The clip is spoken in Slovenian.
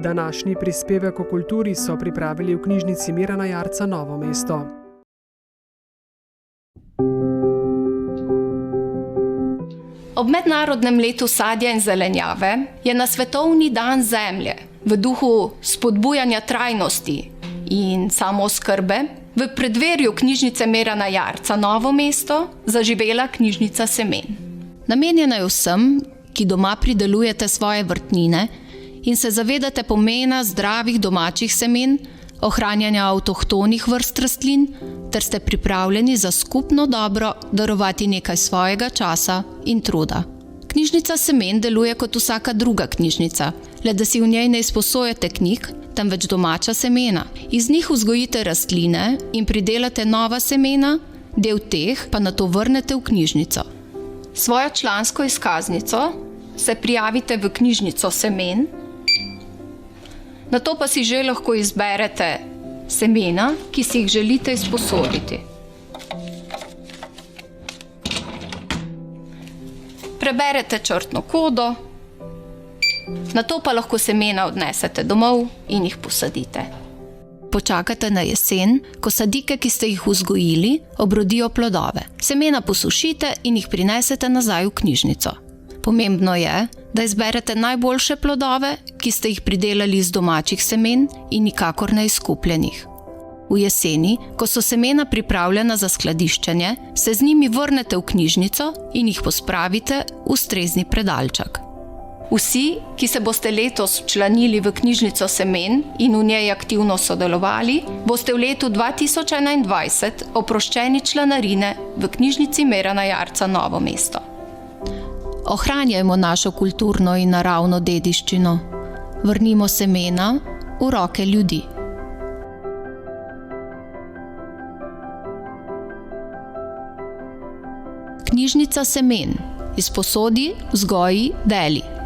Današnji prispevek o kulturi so pripravili v knjižnici Mirana Jarca Novo mesto. Ob mednarodnem letu sadja in zelenjave je na Svetovni dan zemlje v duhu spodbujanja trajnosti in samooskrbe v predverju knjižnice Mirana Jarca Novo mesto zaživela knjižnica semen. Namenjena je vsem, ki doma pridelujete svoje vrtnine in se zavedate pomena zdravih domačih semen, ohranjanja avtohtonih vrst rastlin, ter ste pripravljeni za skupno dobro darovati nekaj svojega časa in truda. Knjižnica semen deluje kot vsaka druga knjižnica, le da si v njej ne izposojate knjig, temveč domača semena. Iz njih vzgojite rastline in pridelate nova semena, del teh pa nato vrnete v knjižnico. Svojo člansko izkaznico se prijavite v knjižnico semen, nato pa si že lahko izberete semena, ki si jih želite izposoditi. Preberete črtno kodo, nato pa lahko semena odnesete domov in jih posadite. Počakate na jesen, ko sadike, ki ste jih vzgojili, obrodijo plodove. Semena posušite in jih prinesete nazaj v knjižnico. Pomembno je, da izberete najboljše plodove, ki ste jih pridelali iz domačih semen in nikakor ne izkupljenih. V jeseni, ko so semena pripravljena za skladiščenje, se z njimi vrnete v knjižnico in jih pospravite v ustrezni predalček. Vsi, ki se boste letos včlanili v knjižnico semen in v njej aktivno sodelovali, boste v letu 2021 oproščeni članarine v knjižnici Mirana Jarca Novo mesto. Ohranjajmo našo kulturno in naravno dediščino. Vrnimo semena v roke ljudi. Knjižnica semen. Izposodi, vzgoji, deli.